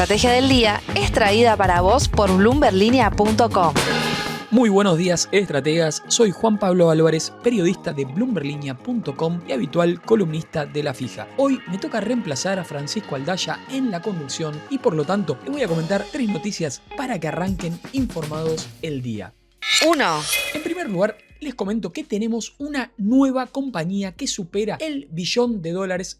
estrategia del día es traída para vos por bloomberlinia.com. Muy buenos días, estrategas. Soy Juan Pablo Álvarez, periodista de bloomberlinia.com y habitual columnista de La Fija. Hoy me toca reemplazar a Francisco Aldaya en la conducción y por lo tanto les voy a comentar 3 noticias para que arranquen informados el día. 1. En primer lugar, les comento que tenemos una nueva compañía que supera el $1 billón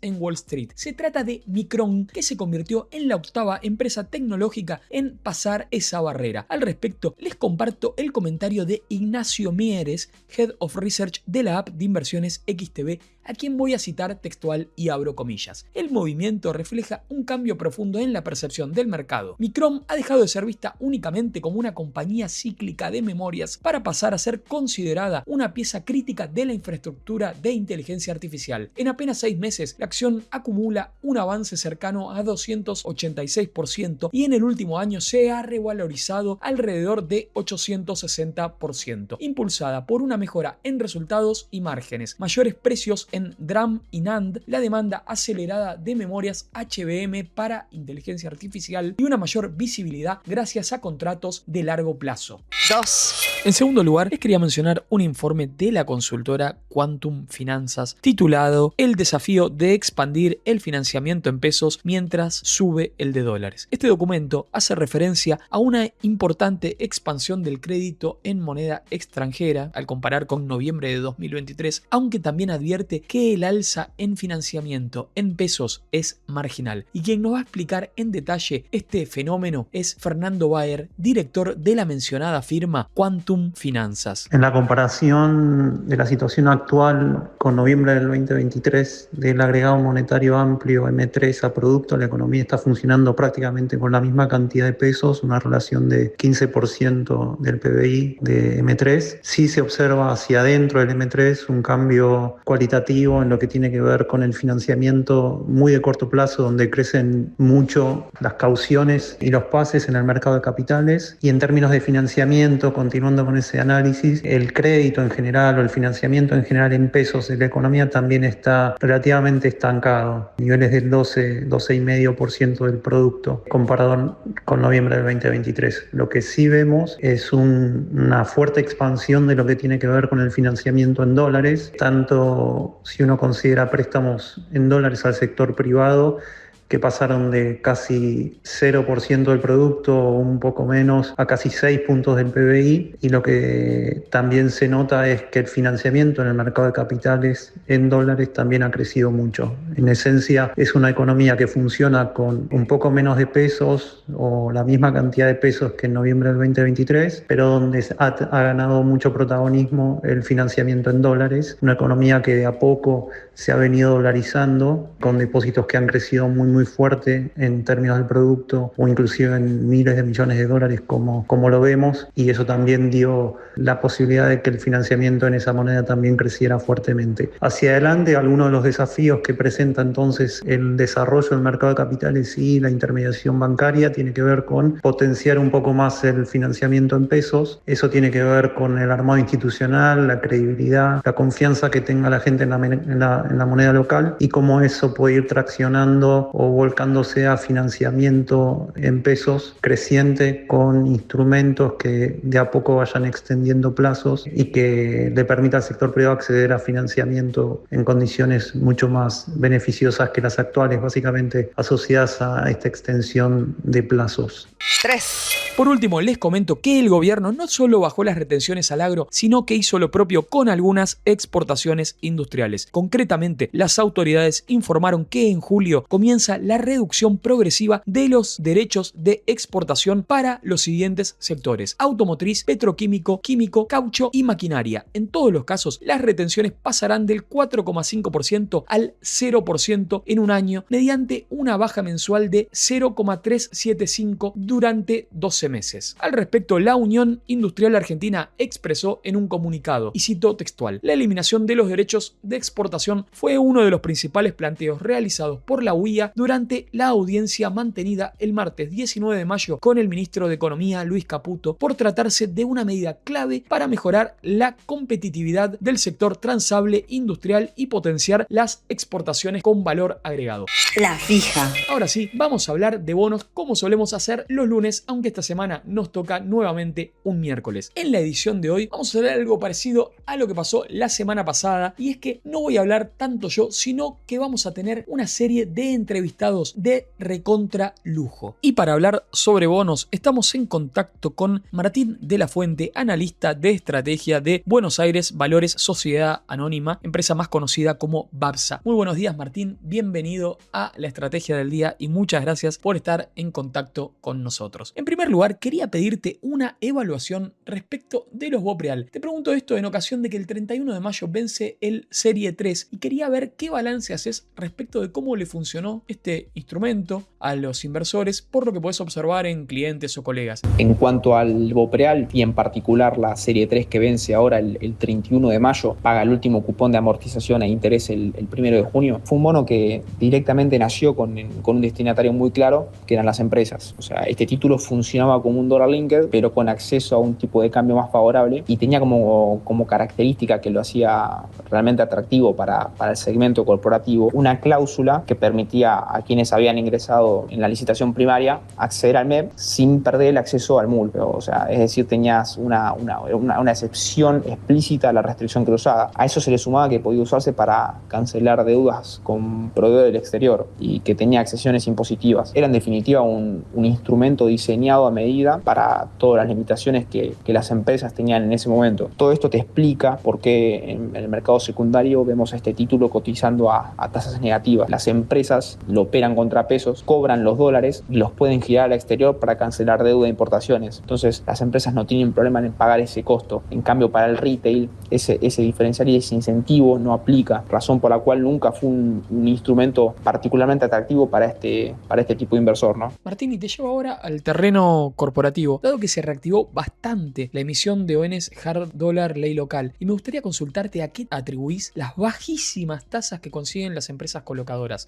en Wall Street. Se trata de Micron, que se convirtió en la 8ª empresa tecnológica en pasar esa barrera. Al respecto, les comparto el comentario de Ignacio Mieres, Head of Research de la app de inversiones XTB, a quien voy a citar textual y abro comillas. El movimiento refleja un cambio profundo en la percepción del mercado. Micron ha dejado de ser vista únicamente como una compañía cíclica de memorias para pasar a ser considerada una pieza crítica de la infraestructura de inteligencia artificial. En apenas 6 meses, la acción acumula un avance cercano a 286% y en el último año se ha revalorizado alrededor de 860%, impulsada por una mejora en resultados y márgenes, mayores precios en DRAM y NAND, la demanda acelerada de memorias HBM para inteligencia artificial y una mayor visibilidad gracias a contratos de largo plazo. 2. En segundo lugar, les quería mencionar un informe de la consultora Quantum Finanzas titulado El desafío de expandir el financiamiento en pesos mientras sube el de dólares. Este documento hace referencia a una importante expansión del crédito en moneda extranjera al comparar con noviembre de 2023, aunque también advierte que el alza en financiamiento en pesos es marginal. Y quien nos va a explicar en detalle este fenómeno es Fernando Baer, director de la mencionada firma Quantum Finanzas. En la comparación de la situación actual con noviembre del 2023 del agregado monetario amplio M3 a producto, la economía está funcionando prácticamente con la misma cantidad de pesos, una relación de 15% del PBI de M3. Sí se observa hacia adentro del M3 un cambio cualitativo en lo que tiene que ver con el financiamiento muy de corto plazo, donde crecen mucho las cauciones y los pases en el mercado de capitales. Y en términos de financiamiento, continuando con ese análisis, el crédito en general o el financiamiento en general en pesos de la economía también está relativamente estancado, niveles del 12,5% del producto comparado con noviembre del 2023. Lo que sí vemos es una fuerte expansión de lo que tiene que ver con el financiamiento en dólares, tanto si uno considera préstamos en dólares al sector privado, que pasaron de casi 0% del producto o un poco menos a casi 6 puntos del PBI, y lo que también se nota es que el financiamiento en el mercado de capitales en dólares también ha crecido mucho. En esencia es una economía que funciona con un poco menos de pesos o la misma cantidad de pesos que en noviembre del 2023, pero donde ha ganado mucho protagonismo el financiamiento en dólares, una economía que de a poco se ha venido dolarizando con depósitos que han crecido muy fuerte en términos del producto o inclusive en miles de millones de dólares como lo vemos, y eso también dio la posibilidad de que el financiamiento en esa moneda también creciera fuertemente. Hacia adelante, algunos de los desafíos que presenta entonces el desarrollo del mercado de capitales y la intermediación bancaria tiene que ver con potenciar un poco más el financiamiento en pesos. Eso tiene que ver con el armado institucional, la credibilidad, la confianza que tenga la gente en la moneda local y cómo eso puede ir traccionando o volcándose a financiamiento en pesos creciente con instrumentos que de a poco vayan extendiendo plazos y que le permita al sector privado acceder a financiamiento en condiciones mucho más beneficiosas que las actuales, básicamente asociadas a esta extensión de plazos. 3. Por último, les comento que el gobierno no solo bajó las retenciones al agro, sino que hizo lo propio con algunas exportaciones industriales. Concretamente, las autoridades informaron que en julio comienza la reducción progresiva de los derechos de exportación para los siguientes sectores: automotriz, petroquímico, químico, caucho y maquinaria. En todos los casos, las retenciones pasarán del 4,5% al 0% en un año mediante una baja mensual de 0,375 durante 12 12 meses. Al respecto, la Unión Industrial Argentina expresó en un comunicado, y cito textual: la eliminación de los derechos de exportación fue uno de los principales planteos realizados por la UIA durante la audiencia mantenida el martes 19 de mayo con el ministro de Economía, Luis Caputo, por tratarse de una medida clave para mejorar la competitividad del sector transable industrial y potenciar las exportaciones con valor agregado. La fija. Ahora sí, vamos a hablar de bonos como solemos hacer los lunes, aunque esta semana nos toca nuevamente un miércoles. En la edición de hoy vamos a hacer algo parecido a lo que pasó la semana pasada, y es que no voy a hablar tanto yo, sino que vamos a tener una serie de entrevistados de recontra lujo. Y para hablar sobre bonos estamos en contacto con Martín de la Fuente, analista de estrategia de Buenos Aires Valores Sociedad Anónima, empresa más conocida como BABSA. Muy buenos días, Martín, bienvenido a La Estrategia del Día y muchas gracias por estar en contacto con nosotros. En primer lugar, quería pedirte una evaluación respecto de los BOPREAL. Te pregunto esto en ocasión de que el 31 de mayo vence el Serie 3 y quería ver qué balance haces respecto de cómo le funcionó este instrumento a los inversores, por lo que puedes observar en clientes o colegas. En cuanto al BOPREAL y en particular la Serie 3 que vence ahora el 31 de mayo, paga el último cupón de amortización e interés el 1 de junio, fue un bono que directamente nació con un destinatario muy claro, que eran las empresas. O sea, este título funcionaba como un dollar linked, pero con acceso a un tipo de cambio más favorable, y tenía como característica que lo hacía realmente atractivo para el segmento corporativo una cláusula que permitía a quienes habían ingresado en la licitación primaria acceder al MEP sin perder el acceso al MUL. O sea, es decir, tenías una excepción explícita a la restricción cruzada. A eso se le sumaba que podía usarse para cancelar deudas con proveedores del exterior y que tenía accesiones impositivas. Era en definitiva un instrumento diseñado a medida para todas las limitaciones que las empresas tenían en ese momento. Todo esto te explica por qué en el mercado secundario vemos a este título cotizando a tasas negativas. Las empresas lo operan contra pesos, cobran los dólares y los pueden girar al exterior para cancelar deuda de importaciones. Entonces las empresas no tienen problema en pagar ese costo. En cambio, para el retail ese diferencial y ese incentivo no aplica, razón por la cual nunca fue un instrumento particularmente atractivo para este tipo de inversor, ¿no? Martín, y te llevo ahora al terreno corporativo, dado que se reactivó bastante la emisión de ONs Hard Dollar Ley Local, y me gustaría consultarte a qué atribuís las bajísimas tasas que consiguen las empresas colocadoras.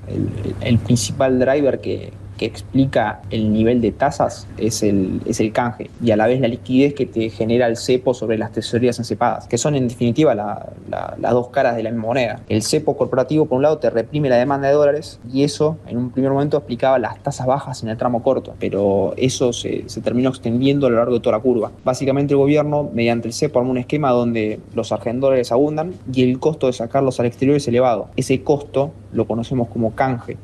El principal driver que explica el nivel de tasas es el canje, y a la vez la liquidez que te genera el cepo sobre las tesorerías encepadas, que son en definitiva las dos caras de la misma moneda. El cepo corporativo, por un lado, te reprime la demanda de dólares, y eso en un primer momento explicaba las tasas bajas en el tramo corto, pero eso se terminó extendiendo a lo largo de toda la curva. Básicamente el gobierno, mediante el cepo, armó un esquema donde los argendólares abundan y el costo de sacarlos al exterior es elevado. Ese costo lo conocemos como canje,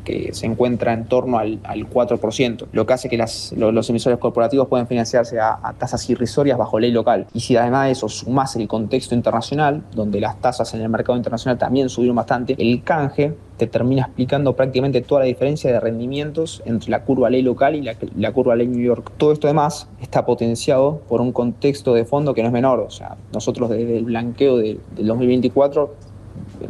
que se encuentra en torno al 4%, lo que hace que los emisores corporativos pueden financiarse a tasas irrisorias bajo ley local. Y si además de eso sumás el contexto internacional, donde las tasas en el mercado internacional también subieron bastante, el canje te termina explicando prácticamente toda la diferencia de rendimientos entre la curva ley local y la curva ley New York. Todo esto además está potenciado por un contexto de fondo que no es menor. O sea, nosotros desde el blanqueo del 2024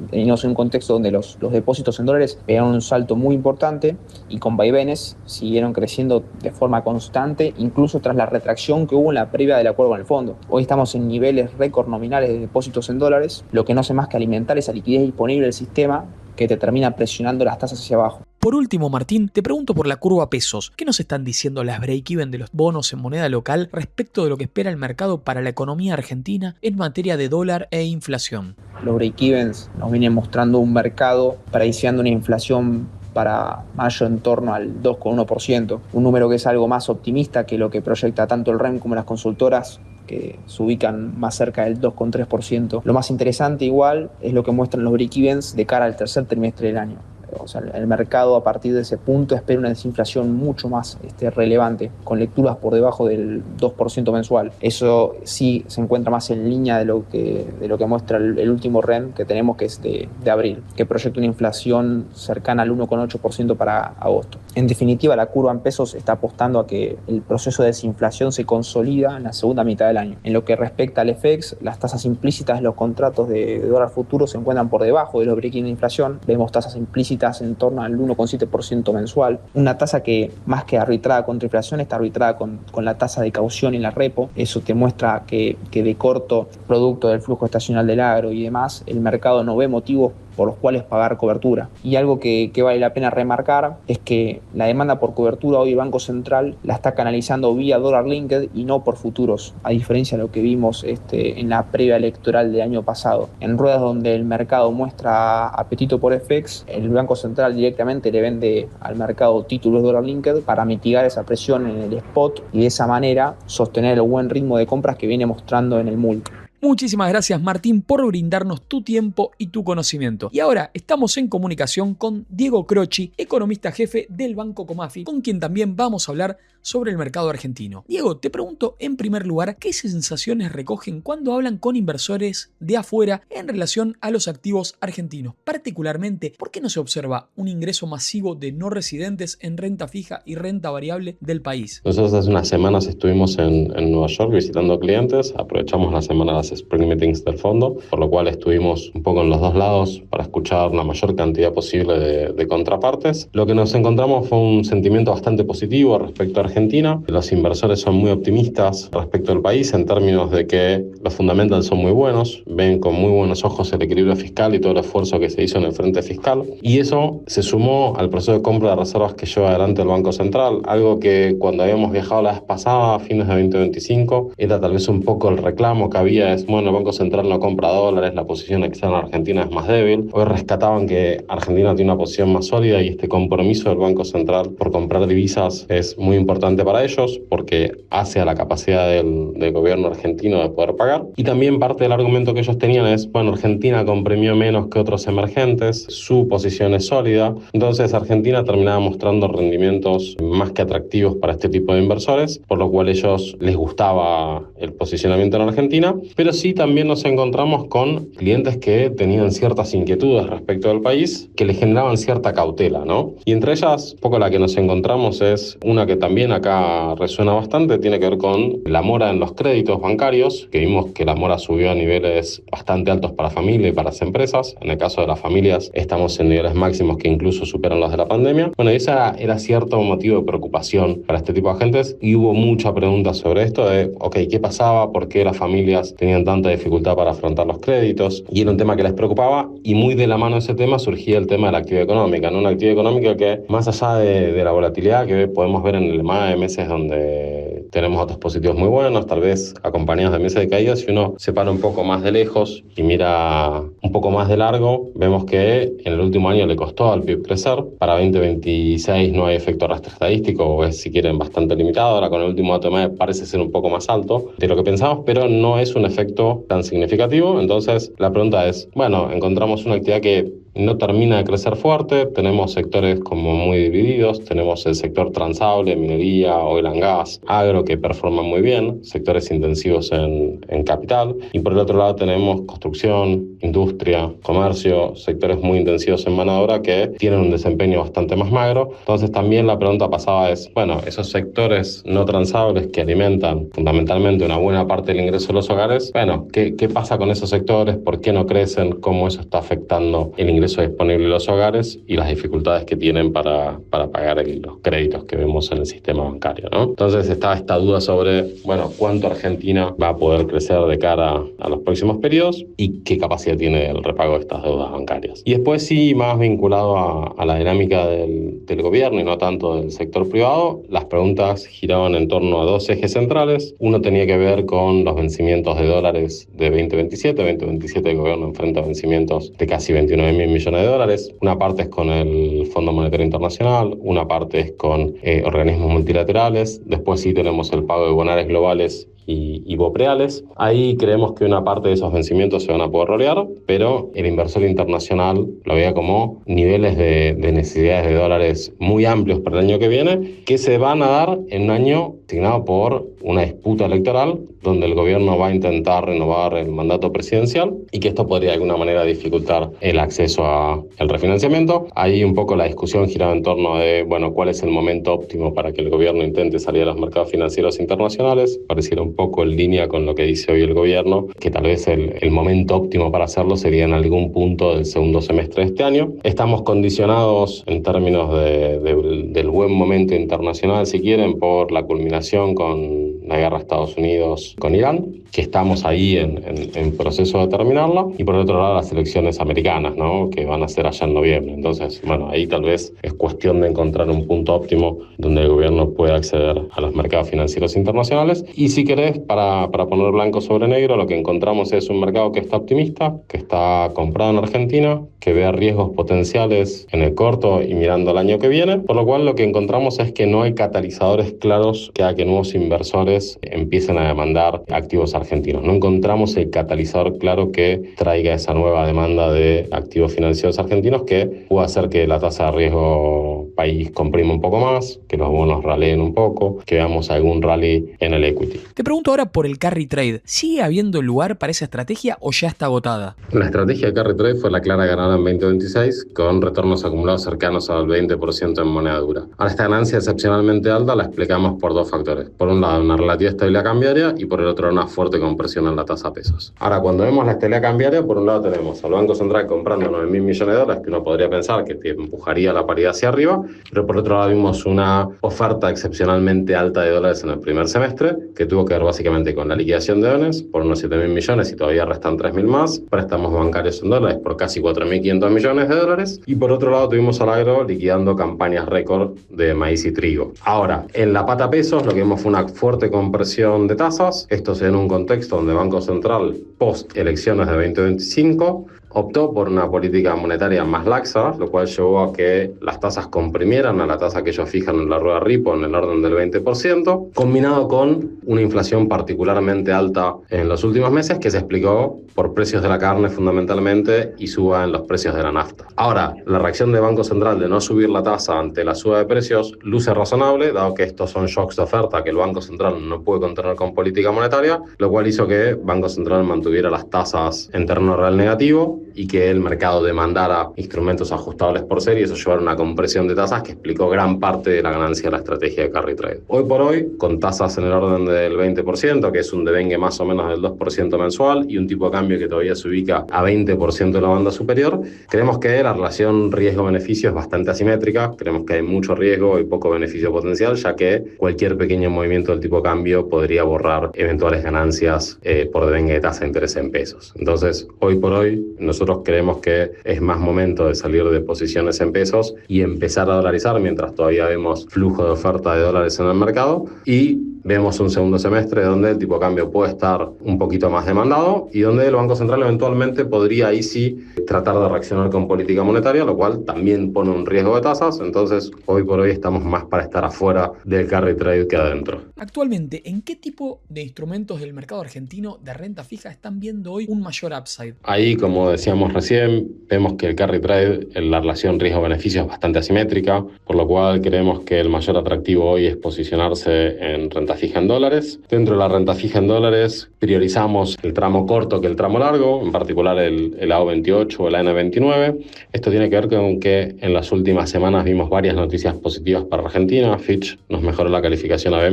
venimos en un contexto donde los depósitos en dólares pegaron un salto muy importante y con vaivenes siguieron creciendo de forma constante, incluso tras la retracción que hubo en la previa del acuerdo con el fondo. Hoy estamos en niveles récord nominales de depósitos en dólares, lo que no hace más que alimentar esa liquidez disponible del sistema que te termina presionando las tasas hacia abajo. Por último, Martín, te pregunto por la curva pesos. ¿Qué nos están diciendo las break-even de los bonos en moneda local respecto de lo que espera el mercado para la economía argentina en materia de dólar e inflación? Los break-evens nos vienen mostrando un mercado prediciendo una inflación para mayo en torno al 2,1%, un número que es algo más optimista que lo que proyecta tanto el REM como las consultoras, que se ubican más cerca del 2,3%. Lo más interesante igual es lo que muestran los break-evens de cara al tercer trimestre del año. O sea, el mercado a partir de ese punto espera una desinflación mucho más relevante, con lecturas por debajo del 2% mensual. Eso sí se encuentra más en línea de lo que muestra el último REN que tenemos, que es de abril, que proyecta una inflación cercana al 1,8% para agosto. En definitiva, la curva en pesos está apostando a que el proceso de desinflación se consolida en la segunda mitad del año. En lo que respecta al FX, las tasas implícitas de los contratos de dólar futuro se encuentran por debajo de los break-even de inflación. Vemos tasas implícitas dígitas en torno al 1,7% mensual. Una tasa que, más que arbitrada contra inflación, está arbitrada con la tasa de caución y la repo. Eso te muestra que de corto, producto del flujo estacional del agro y demás, el mercado no ve motivos por los cuales pagar cobertura. Y algo que vale la pena remarcar es que la demanda por cobertura hoy el Banco Central la está canalizando vía dólar linked y no por futuros, a diferencia de lo que vimos en la previa electoral del año pasado. En ruedas donde el mercado muestra apetito por FX, el Banco Central directamente le vende al mercado títulos dólar linked para mitigar esa presión en el spot y de esa manera sostener el buen ritmo de compras que viene mostrando en el MULC. Muchísimas gracias, Martín, por brindarnos tu tiempo y tu conocimiento. Y ahora estamos en comunicación con Diego Croci, economista jefe del Banco Comafi, con quien también vamos a hablar sobre el mercado argentino. Diego, te pregunto en primer lugar, ¿qué sensaciones recogen cuando hablan con inversores de afuera en relación a los activos argentinos? Particularmente, ¿por qué no se observa un ingreso masivo de no residentes en renta fija y renta variable del país? Nosotros hace unas semanas estuvimos en Nueva York visitando clientes, aprovechamos la semana de las Spring Meetings del fondo, por lo cual estuvimos un poco en los dos lados para escuchar la mayor cantidad posible de contrapartes. Lo que nos encontramos fue un sentimiento bastante positivo respecto a Argentina. Los inversores son muy optimistas respecto al país en términos de que los fundamentals son muy buenos, ven con muy buenos ojos el equilibrio fiscal y todo el esfuerzo que se hizo en el frente fiscal, y eso se sumó al proceso de compra de reservas que lleva adelante el Banco Central, algo que cuando habíamos viajado la vez pasada, a fines de 2025, era tal vez un poco el reclamo que había, bueno, el Banco Central no compra dólares, la posición externa argentina es más débil. Hoy rescataban que Argentina tiene una posición más sólida y este compromiso del Banco Central por comprar divisas es muy importante para ellos porque hace a la capacidad del gobierno argentino de poder pagar. Y también parte del argumento que ellos tenían es, bueno, Argentina comprimió menos que otros emergentes, su posición es sólida, entonces Argentina terminaba mostrando rendimientos más que atractivos para este tipo de inversores, por lo cual ellos les gustaba el posicionamiento en Argentina, pero sí también nos encontramos con clientes que tenían ciertas inquietudes respecto del país que les generaban cierta cautela, ¿no? Y entre ellas, un poco la que nos encontramos es una que también acá resuena bastante, tiene que ver con la mora en los créditos bancarios, que vimos que la mora subió a niveles bastante altos para familia y para las empresas. En el caso de las familias estamos en niveles máximos que incluso superan los de la pandemia. Bueno, esa era cierto motivo de preocupación para este tipo de agentes y hubo mucha pregunta sobre esto de, ok, ¿qué pasaba? ¿Por qué las familias tenían tanta dificultad para afrontar los créditos? Y era un tema que les preocupaba y muy de la mano de ese tema surgía el tema de la actividad económica, ¿no? Una actividad económica que más allá de la volatilidad que podemos ver en el EMA de meses donde tenemos otros positivos muy buenos, tal vez acompañados de meses de caídas, si uno se para un poco más de lejos y mira un poco más de largo, vemos que en el último año le costó al PIB crecer. Para 2026 no hay efecto arrastre estadístico, o es, si quieren, bastante limitado. Ahora con el último dato parece ser un poco más alto de lo que pensamos, pero no es un efecto tan significativo. Entonces la pregunta es, bueno, encontramos una actividad que no termina de crecer fuerte, tenemos sectores como muy divididos, tenemos el sector transable, minería, oil and gas, agro que performan muy bien, sectores intensivos en capital, y por el otro lado tenemos construcción, industria, comercio, sectores muy intensivos en mano de obra que tienen un desempeño bastante más magro. Entonces también la pregunta pasada es, bueno, esos sectores no transables que alimentan fundamentalmente una buena parte del ingreso de los hogares, bueno, ¿qué pasa con esos sectores? ¿Por qué no crecen? ¿Cómo eso está afectando el ingreso disponible de los hogares y las dificultades que tienen para pagar los créditos que vemos en el sistema bancario, ¿no? Entonces está esta duda sobre, bueno, cuánto Argentina va a poder crecer de cara a los próximos periodos y qué capacidad tiene el repago de estas deudas bancarias. Y después sí, más vinculado a la dinámica del gobierno y no tanto del sector privado, las preguntas giraban en torno a dos ejes centrales. Uno tenía que ver con los vencimientos de dólares de 2027. 2027 el gobierno enfrenta vencimientos de casi 29.000 millones de dólares. Una parte es con el Fondo Monetario Internacional, una parte es con organismos multilaterales. Después sí tenemos el pago de bonares globales y bopreales. Ahí creemos que una parte de esos vencimientos se van a poder rolear, pero el inversor internacional lo veía como niveles de necesidades de dólares muy amplios para el año que viene, que se van a dar en un año asignado por una disputa electoral donde el gobierno va a intentar renovar el mandato presidencial y que esto podría de alguna manera dificultar el acceso al refinanciamiento. Ahí un poco la discusión giraba en torno de, bueno, cuál es el momento óptimo para que el gobierno intente salir a los mercados financieros internacionales. Pareciera un poco en línea con lo que dice hoy el gobierno, que tal vez el momento óptimo para hacerlo sería en algún punto del segundo semestre de este año. Estamos condicionados en términos del buen momento internacional, si quieren, por la culminación con la guerra de Estados Unidos con Irán, que estamos ahí en proceso de terminarla, y por otro lado las elecciones americanas, ¿no?, que van a ser allá en noviembre. Entonces, bueno, ahí tal vez es cuestión de encontrar un punto óptimo donde el gobierno pueda acceder a los mercados financieros internacionales. Y si querés, para poner blanco sobre negro, lo que encontramos es un mercado que está optimista, que está comprado en Argentina, que ve riesgos potenciales en el corto y mirando el año que viene, por lo cual lo que encontramos es que no hay catalizadores claros que hagan que nuevos inversores empiecen a demandar activos argentinos. No encontramos el catalizador claro que traiga esa nueva demanda de activos financieros argentinos que pueda hacer que la tasa de riesgo país comprima un poco más, que los bonos raleen un poco, que veamos algún rally en el equity. Te pregunto ahora por el carry trade. ¿Sigue habiendo lugar para esa estrategia o ya está agotada? La estrategia de carry trade fue la clara ganadora en 2026, con retornos acumulados cercanos al 20% en moneda dura. Ahora, esta ganancia excepcionalmente alta la explicamos por dos factores. Por un lado, una relativa estabilidad cambiaria y por el otro, una fuerte compresión en la tasa pesos. Ahora, cuando vemos la estabilidad cambiaria, por un lado tenemos al Banco Central comprando 9.000 millones de dólares, que uno podría pensar que te empujaría la paridad hacia arriba, pero por otro lado vimos una oferta excepcionalmente alta de dólares en el primer semestre, que tuvo que ver básicamente con la liquidación de dólares por unos 7.000 millones y todavía restan 3.000 más, préstamos bancarios en dólares por casi 4.500 millones de dólares, y por otro lado tuvimos al agro liquidando campañas récord de maíz y trigo. Ahora, en la pata pesos lo que vimos fue una fuerte compresión de tasas. Esto se da en un contexto donde el Banco Central, post elecciones de 2025, optó por una política monetaria más laxa, lo cual llevó a que las tasas comprimieran a la tasa que ellos fijan en la rueda repo en el orden del 20%, combinado con una inflación particularmente alta en los últimos meses, que se explicó por precios de la carne fundamentalmente y suba en los precios de la nafta. Ahora, la reacción del Banco Central de no subir la tasa ante la suba de precios luce razonable, dado que estos son shocks de oferta que el Banco Central no puede contener con política monetaria, lo cual hizo que el Banco Central mantuviera las tasas en terreno real negativo y que el mercado demandara instrumentos ajustables por serie, y eso llevó a una compresión de tasas que explicó gran parte de la ganancia de la estrategia de carry trade. Hoy por hoy, con tasas en el orden del 20%, que es un devengue más o menos del 2% mensual, y un tipo de cambio que todavía se ubica a 20% de la banda superior, creemos que la relación riesgo-beneficio es bastante asimétrica. Creemos que hay mucho riesgo y poco beneficio potencial, ya que cualquier pequeño movimiento del tipo de cambio podría borrar eventuales ganancias por devengue de tasa de interés en pesos. Entonces, hoy por hoy, nosotros creemos que es más momento de salir de posiciones en pesos y empezar a dolarizar mientras todavía vemos flujo de oferta de dólares en el mercado, y vemos un segundo semestre donde el tipo de cambio puede estar un poquito más demandado y donde el Banco Central eventualmente podría ahí sí tratar de reaccionar con política monetaria, lo cual también pone un riesgo de tasas. Entonces, hoy por hoy estamos más para estar afuera del carry trade que adentro. Actualmente, ¿en qué tipo de instrumentos del mercado argentino de renta fija están viendo hoy un mayor upside? Ahí, como decíamos recién, vemos que el carry trade, la relación riesgo-beneficio es bastante asimétrica, por lo cual creemos que el mayor atractivo hoy es posicionarse en renta fija en dólares. Dentro de la renta fija en dólares priorizamos el tramo corto que el tramo largo, en particular el AO28 o el AN29. Esto tiene que ver con que en las últimas semanas vimos varias noticias positivas para Argentina. Fitch nos mejoró la calificación a B-,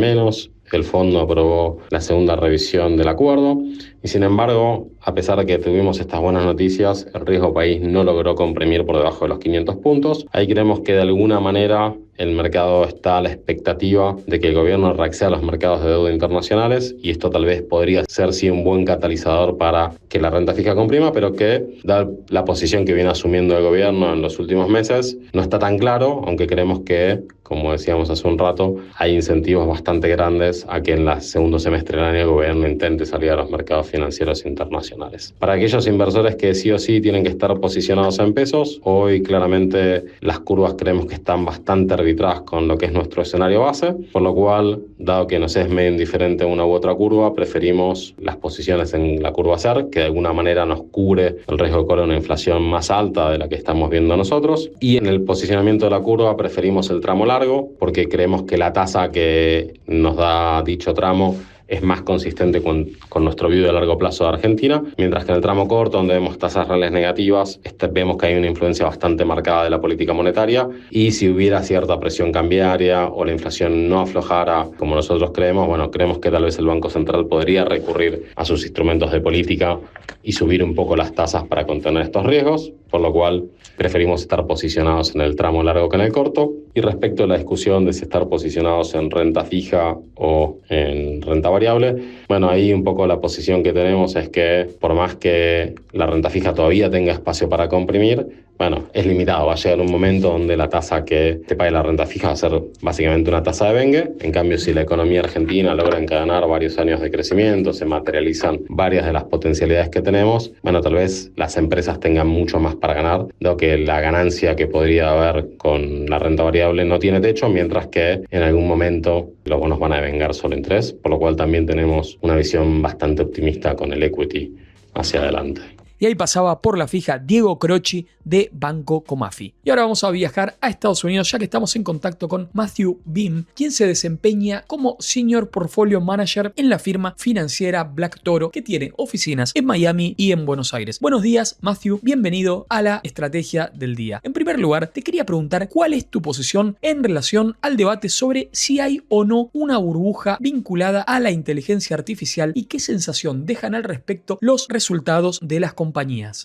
el fondo aprobó la segunda revisión del acuerdo y, sin embargo, a pesar de que tuvimos estas buenas noticias, el riesgo país no logró comprimir por debajo de los 500 puntos. Ahí creemos que de alguna manera el mercado está a la expectativa de que el gobierno reaccione a los mercados de deuda internacionales, y esto tal vez podría ser sí un buen catalizador para que la renta fija comprima, pero que, dada la posición que viene asumiendo el gobierno en los últimos meses, no está tan claro, aunque creemos que, como decíamos hace un rato, hay incentivos bastante grandes a que en el segundo semestre del año el gobierno intente salir a los mercados financieros internacionales. Para aquellos inversores que sí o sí tienen que estar posicionados en pesos, hoy claramente las curvas creemos que están bastante arbitradas con lo que es nuestro escenario base, por lo cual, dado que nos es medio indiferente una u otra curva, preferimos las posiciones en la curva SER, que de alguna manera nos cubre el riesgo de correr una inflación más alta de la que estamos viendo nosotros, y en el posicionamiento de la curva preferimos el tramo largo, porque creemos que la tasa que nos da dicho tramo es más consistente con nuestro view de largo plazo de Argentina, mientras que en el tramo corto, donde vemos tasas reales negativas, vemos que hay una influencia bastante marcada de la política monetaria, y si hubiera cierta presión cambiaria o la inflación no aflojara como nosotros creemos, creemos que tal vez el Banco Central podría recurrir a sus instrumentos de política y subir un poco las tasas para contener estos riesgos, por lo cual preferimos estar posicionados en el tramo largo que en el corto. Y respecto a la discusión de si estar posicionados en renta fija o en renta variable, ahí un poco la posición que tenemos es que por más que la renta fija todavía tenga espacio para comprimir, es limitado. Va a llegar un momento donde la tasa que te pague la renta fija va a ser básicamente una tasa de Bengue. En cambio, si la economía argentina logra encadenar varios años de crecimiento, se materializan varias de las potencialidades que tenemos, tal vez las empresas tengan mucho más para ganar, dado que la ganancia que podría haber con la renta variable no tiene techo, mientras que en algún momento los bonos van a devengar solo interés, por lo cual también tenemos una visión bastante optimista con el equity hacia adelante. Y ahí pasaba por la fija Diego Croci de Banco Comafi. Y ahora vamos a viajar a Estados Unidos, ya que estamos en contacto con Matthew Beam, quien se desempeña como Senior Portfolio Manager en la firma financiera Black Toro, que tiene oficinas en Miami y en Buenos Aires. Buenos días, Matthew, bienvenido a la Estrategia del Día. En primer lugar, te quería preguntar cuál es tu posición en relación al debate sobre si hay o no una burbuja vinculada a la inteligencia artificial y qué sensación dejan al respecto los resultados de las compañías.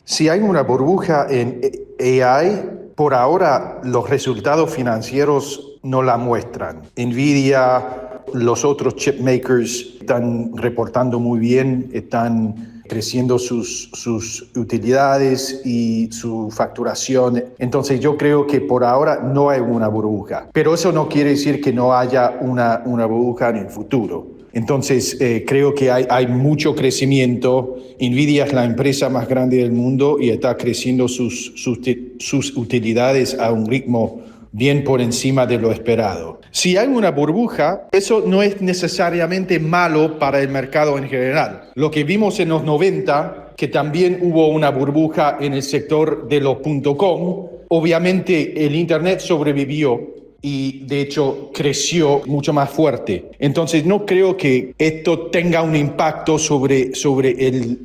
Si hay una burbuja en AI, por ahora los resultados financieros no la muestran. Nvidia, los otros chip makers están reportando muy bien, están creciendo sus utilidades y su facturación. Entonces yo creo que por ahora no hay una burbuja. Pero eso no quiere decir que no haya una burbuja en el futuro. Entonces, creo que hay mucho crecimiento. Nvidia es la empresa más grande del mundo y está creciendo sus utilidades a un ritmo bien por encima de lo esperado. Si hay una burbuja, eso no es necesariamente malo para el mercado en general. Lo que vimos en los 90, que también hubo una burbuja en el sector de los .com, obviamente el Internet sobrevivió y de hecho creció mucho más fuerte. Entonces no creo que esto tenga un impacto sobre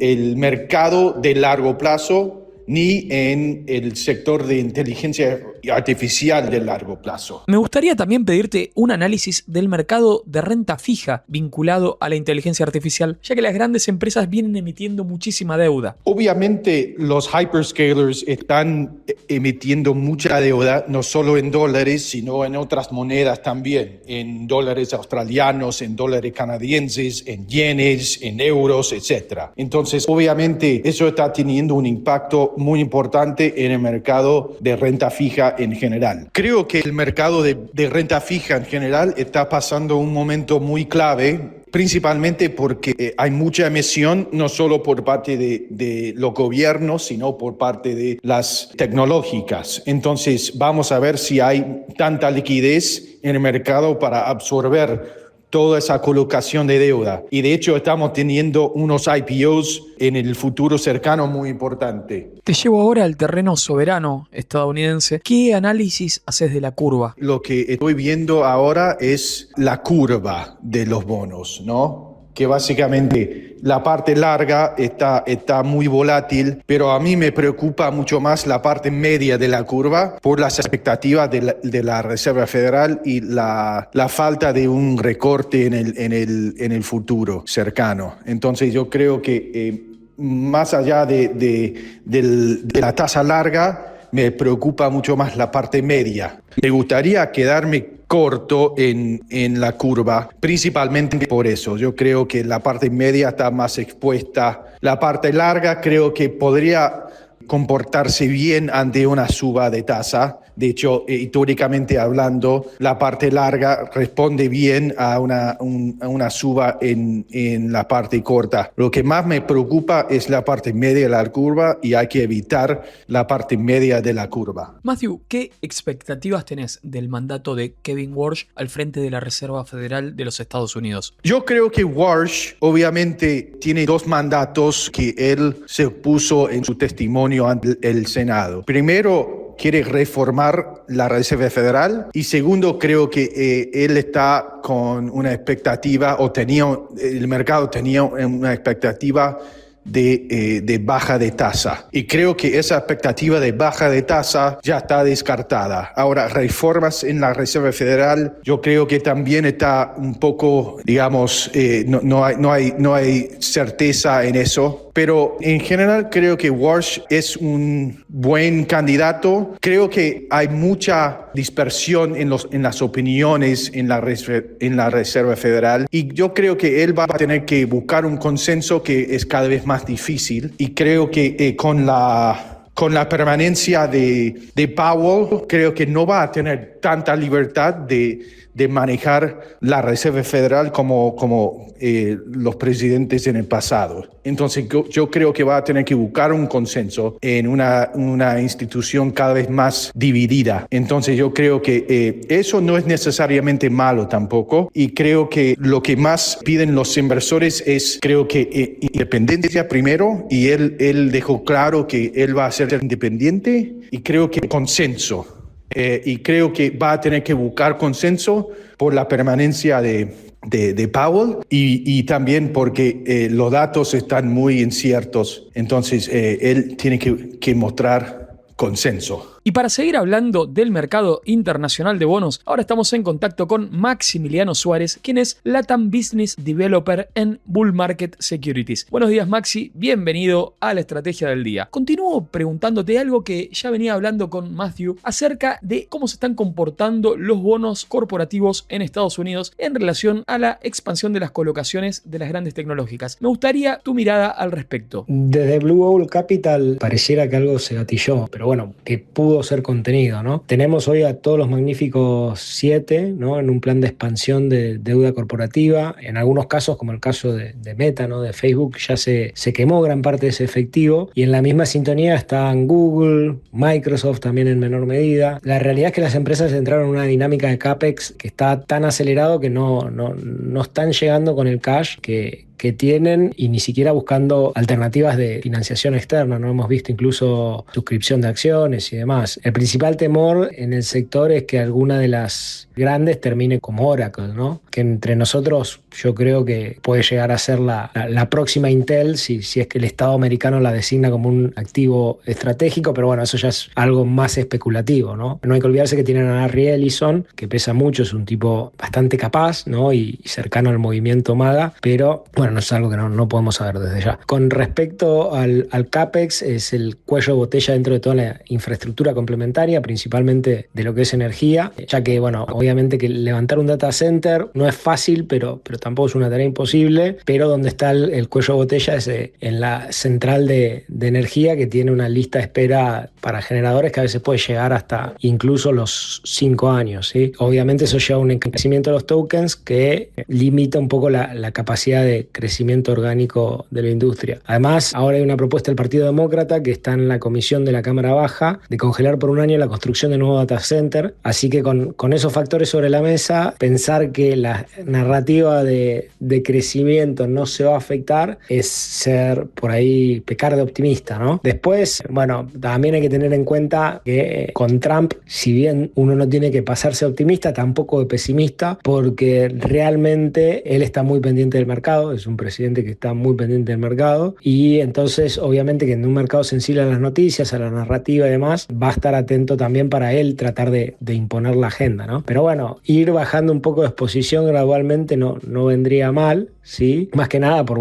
el mercado de largo plazo ni en el sector de inteligencia artificial de largo plazo. Me gustaría también pedirte un análisis del mercado de renta fija vinculado a la inteligencia artificial, ya que las grandes empresas vienen emitiendo muchísima deuda. Obviamente los hyperscalers están emitiendo mucha deuda, no solo en dólares, sino en otras monedas también, en dólares australianos, en dólares canadienses, en yenes, en euros, etc. Entonces, obviamente, eso está teniendo un impacto muy importante en el mercado de renta fija en general. Creo que el mercado de renta fija en general está pasando un momento muy clave, principalmente porque hay mucha emisión, no solo por parte de los gobiernos, sino por parte de las tecnológicas. Entonces, vamos a ver si hay tanta liquidez en el mercado para absorber toda esa colocación de deuda. Y de hecho estamos teniendo unos IPOs en el futuro cercano muy importante. Te llevo ahora al terreno soberano estadounidense. ¿Qué análisis haces de la curva? Lo que estoy viendo ahora es la curva de los bonos, ¿no? Que básicamente la parte larga está muy volátil, pero a mí me preocupa mucho más la parte media de la curva por las expectativas de la Reserva Federal y la falta de un recorte en el futuro cercano. Entonces yo creo que más allá de la tasa larga, me preocupa mucho más la parte media. Me gustaría quedarme corto en la curva, principalmente por eso. Yo creo que la parte media está más expuesta. La parte larga creo que podría comportarse bien ante una suba de tasa. De hecho, históricamente hablando, la parte larga responde bien a una suba en la parte corta. Lo que más me preocupa es la parte media de la curva y hay que evitar la parte media de la curva. Matthew, ¿qué expectativas tenés del mandato de Kevin Warsh al frente de la Reserva Federal de los Estados Unidos? Yo creo que Warsh obviamente tiene dos mandatos que él se puso en su testimonio ante el Senado. Primero, quiere reformar la Reserva Federal. Y segundo, creo que él está con una expectativa, el mercado tenía una expectativa de baja de tasa. Y creo que esa expectativa de baja de tasa ya está descartada. Ahora, reformas en la Reserva Federal, yo creo que también está un poco, digamos, no hay certeza en eso. Pero en general creo que Warsh es un buen candidato. Creo que hay mucha dispersión en las opiniones en la Reserva Federal. Y yo creo que él va a tener que buscar un consenso que es cada vez más difícil. Y creo que con la permanencia de Powell, creo que no va a tener tanta libertad de manejar la Reserva Federal como los presidentes en el pasado. Entonces yo creo que va a tener que buscar un consenso en una institución cada vez más dividida. Entonces yo creo que eso no es necesariamente malo tampoco, y creo que lo que más piden los inversores es, creo que independencia primero, y él dejó claro que él va a ser independiente, y creo que consenso. Y creo que va a tener que buscar consenso por la permanencia de Powell y también porque los datos están muy inciertos. Entonces, él tiene que mostrar consenso. Y para seguir hablando del mercado internacional de bonos, ahora estamos en contacto con Maximiliano Suárez, quien es LATAM Business Developer en Bull Market Securities. Buenos días, Maxi, bienvenido a la Estrategia del Día. Continúo preguntándote algo que ya venía hablando con Matthew acerca de cómo se están comportando los bonos corporativos en Estados Unidos en relación a la expansión de las colocaciones de las grandes tecnológicas. Me gustaría tu mirada al respecto. Desde Blue Owl Capital pareciera que algo se gatilló, pero bueno, que pudo ser contenido, ¿no? Tenemos hoy a todos los magníficos 7, ¿no? En un plan de expansión de deuda corporativa. En algunos casos, como el caso de Meta, ¿no? De Facebook, ya se quemó gran parte de ese efectivo, y en la misma sintonía están Google, Microsoft también en menor medida. La realidad es que las empresas entraron en una dinámica de CAPEX que está tan acelerado que no están llegando con el cash que tienen, y ni siquiera buscando alternativas de financiación externa, ¿no? Hemos visto incluso suscripción de acciones y demás. El principal temor en el sector es que alguna de las grandes termine como Oracle, ¿no? Que entre nosotros yo creo que puede llegar a ser la próxima Intel si es que el Estado americano la designa como un activo estratégico, pero bueno, eso ya es algo más especulativo, ¿no? No hay que olvidarse que tienen a Larry Ellison, que pesa mucho, es un tipo bastante capaz, ¿no? Y cercano al movimiento MAGA, pero bueno, no es algo que no podemos saber desde ya. Con respecto al CAPEX, es el cuello de botella dentro de toda la infraestructura complementaria, principalmente de lo que es energía, ya que, bueno, obviamente que levantar un data center no es fácil, pero tampoco es una tarea imposible, pero donde está el cuello de botella es en la central de energía, que tiene una lista de espera para generadores que a veces puede llegar hasta incluso los 5 años, ¿sí? Obviamente eso lleva a un encarecimiento de los tokens que limita un poco la capacidad de crecimiento orgánico de la industria. Además, ahora hay una propuesta del Partido Demócrata que está en la comisión de la Cámara Baja de congelar por un año la construcción de nuevo data center, así que con esos factores sobre la mesa, pensar que la narrativa de crecimiento no se va a afectar es ser por ahí pecar de optimista, ¿no? Después, bueno, también hay que tener en cuenta que con Trump, si bien uno no tiene que pasarse optimista, tampoco de pesimista, porque realmente él está muy pendiente del mercado, es un presidente que está muy pendiente del mercado, y entonces obviamente que en un mercado sensible a las noticias, a la narrativa y demás, va a estar atento también para él tratar de imponer la agenda, ¿no? Pero bueno, ir bajando un poco de exposición gradualmente no vendría mal, ¿sí? Más que nada por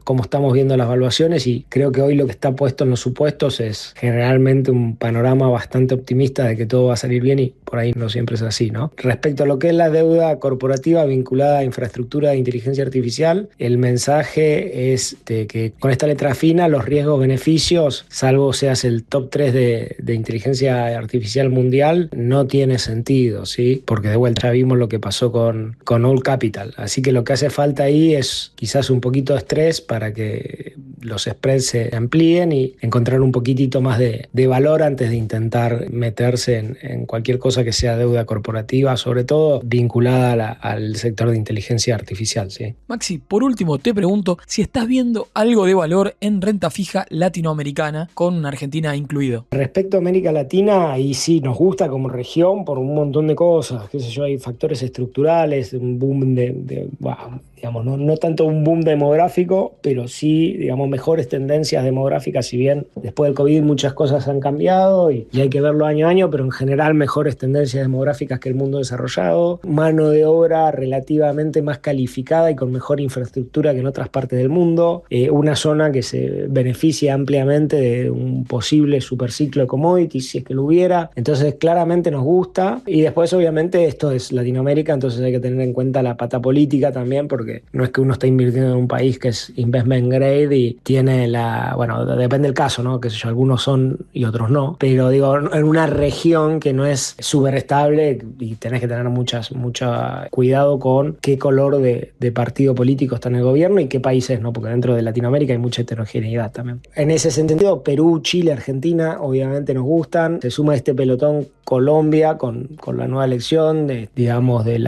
cómo estamos viendo las valuaciones, y creo que hoy lo que está puesto en los supuestos es generalmente un panorama bastante optimista de que todo va a salir bien, y por ahí no siempre es así, ¿no? Respecto a lo que es la deuda corporativa vinculada a infraestructura de inteligencia artificial, el mensaje es de que con esta letra fina los riesgos-beneficios, salvo seas el top 3 de inteligencia artificial mundial, no tiene sentido, ¿sí? Porque de vuelta ya vimos lo que pasó con Owl Capital. Así que lo que hace falta ahí es quizás un poquito de estrés para que los spreads se amplíen y encontrar un poquitito más de valor antes de intentar meterse en cualquier cosa que sea deuda corporativa, sobre todo vinculada al sector de inteligencia artificial. ¿Sí? Maxi, por último te pregunto si estás viendo algo de valor en renta fija latinoamericana, con Argentina incluido. Respecto a América Latina, ahí sí nos gusta como región por un montón de cosas, qué sé yo, hay factores estructurales, un boom digamos, no tanto un boom demográfico, pero sí, digamos, mejores tendencias demográficas, si bien después del COVID muchas cosas han cambiado y hay que verlo año a año, pero en general mejores tendencias demográficas que el mundo desarrollado, mano de obra relativamente más calificada y con mejor infraestructura que en otras partes del mundo, una zona que se beneficia ampliamente de un posible superciclo de commodities, si es que lo hubiera, entonces claramente nos gusta. Y después obviamente esto es Latinoamérica, entonces hay que tener en cuenta la pata política también, porque no es que uno está invirtiendo en un país que es investment grade y tiene bueno, depende del caso, ¿no? Que sé yo, algunos son y otros no, pero digo, en una región que no es súper estable y tenés que tener mucho cuidado con qué color de partido político está en el gobierno y qué países, ¿no? Porque dentro de Latinoamérica hay mucha heterogeneidad también. En ese sentido, Perú, Chile, Argentina, obviamente nos gustan. Se suma este pelotón Colombia con la nueva elección, digamos, de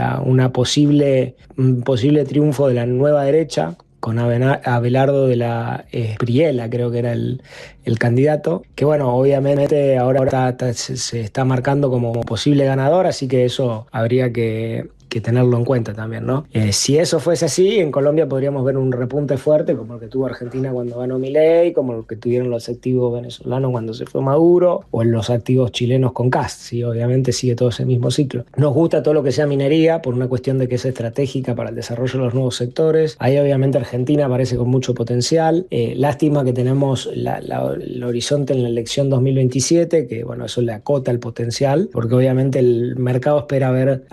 un posible triunfo de la nueva derecha, con Abelardo de la Espriella, creo que era el candidato, que bueno, obviamente ahora se está marcando como posible ganador, así que eso habría que tenerlo en cuenta también, ¿no? Si eso fuese así, en Colombia podríamos ver un repunte fuerte, como el que tuvo Argentina cuando ganó Milei, como el que tuvieron los activos venezolanos cuando se fue Maduro, o en los activos chilenos con Kast, ¿sí? Obviamente sigue todo ese mismo ciclo. Nos gusta todo lo que sea minería, por una cuestión de que es estratégica para el desarrollo de los nuevos sectores. Ahí obviamente Argentina aparece con mucho potencial. Lástima que tenemos el horizonte en la elección 2027, que bueno, eso le acota el potencial, porque obviamente el mercado espera a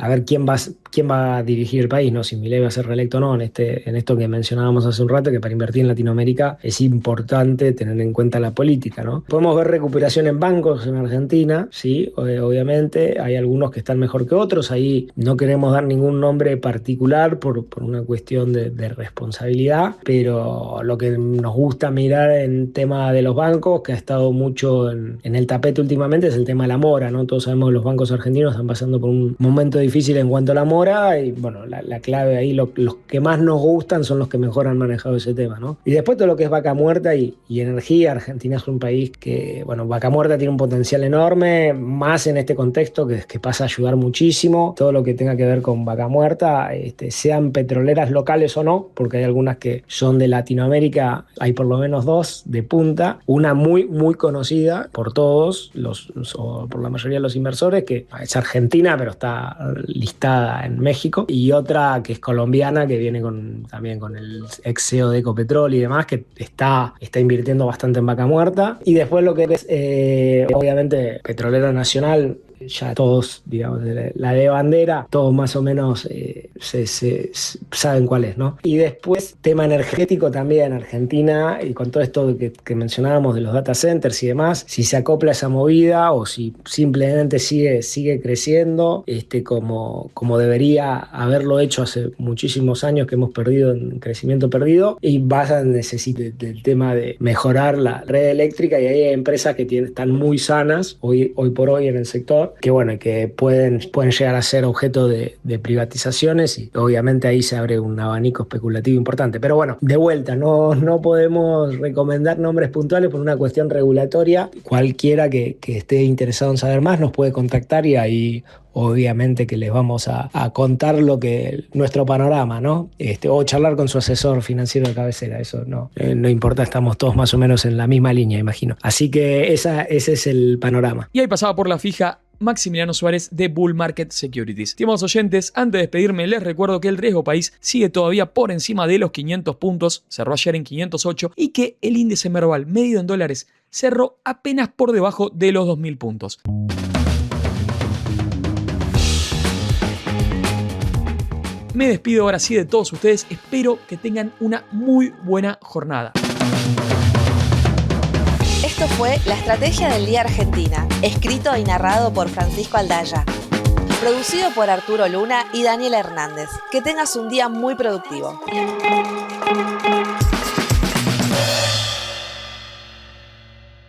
ver quién va a dirigir el país, ¿no? Si Milei va a ser reelecto o no, en esto que mencionábamos hace un rato, que para invertir en Latinoamérica es importante tener en cuenta la política, ¿no? Podemos ver recuperación en bancos en Argentina, sí, obviamente, hay algunos que están mejor que otros, ahí no queremos dar ningún nombre particular por una cuestión de responsabilidad, pero lo que nos gusta mirar en tema de los bancos, que ha estado mucho en el tapete últimamente, es el tema de la mora, ¿no? Todos sabemos que los bancos argentinos están pasando por un momento difícil en cuanto a la mora, y bueno, la clave ahí, los que más nos gustan son los que mejor han manejado ese tema, ¿no? Y después todo lo que es vaca muerta y energía. Argentina es un país que, bueno, vaca muerta tiene un potencial enorme, más en este contexto que pasa a ayudar muchísimo. Todo lo que tenga que ver con vaca muerta, sean petroleras locales o no, porque hay algunas que son de Latinoamérica, hay por lo menos dos de punta, una muy, muy conocida por todos, o por la mayoría de los inversores, que es argentina, pero está listada en México, y otra que es colombiana, que viene también con el ex CEO de Ecopetrol y demás, que está invirtiendo bastante en vaca muerta. Y después lo que es, obviamente, petrolera nacional, ya todos, digamos, la de bandera, todos más o menos se saben cuál es, ¿no? Y después, tema energético también, Argentina, y con todo esto que mencionábamos de los data centers y demás, si se acopla esa movida o si simplemente sigue creciendo, como debería haberlo hecho hace muchísimos años, que hemos perdido en crecimiento perdido, y vas a necesitar el tema de mejorar la red eléctrica, y ahí hay empresas que están muy sanas hoy por hoy en el sector, que bueno, que pueden llegar a ser objeto de privatizaciones, y obviamente ahí se abre un abanico especulativo importante. Pero bueno, de vuelta, no podemos recomendar nombres puntuales por una cuestión regulatoria. Cualquiera que esté interesado en saber más nos puede contactar, y ahí obviamente que les vamos a contar nuestro panorama, ¿no? O charlar con su asesor financiero de cabecera, eso no importa, estamos todos más o menos en la misma línea, imagino. Así que ese es el panorama. Y ahí pasaba por la fija Maximiliano Suárez de Bull Market Securities. Estimados oyentes, antes de despedirme les recuerdo que el riesgo país sigue todavía por encima de los 500 puntos, cerró ayer en 508, y que el índice Merval medido en dólares cerró apenas por debajo de los 2.000 puntos. Me despido ahora sí de todos ustedes, espero que tengan una muy buena jornada. Esto fue La Estrategia del Día Argentina, escrito y narrado por Francisco Aldaya. Producido por Arturo Luna y Daniel Hernández. Que tengas un día muy productivo.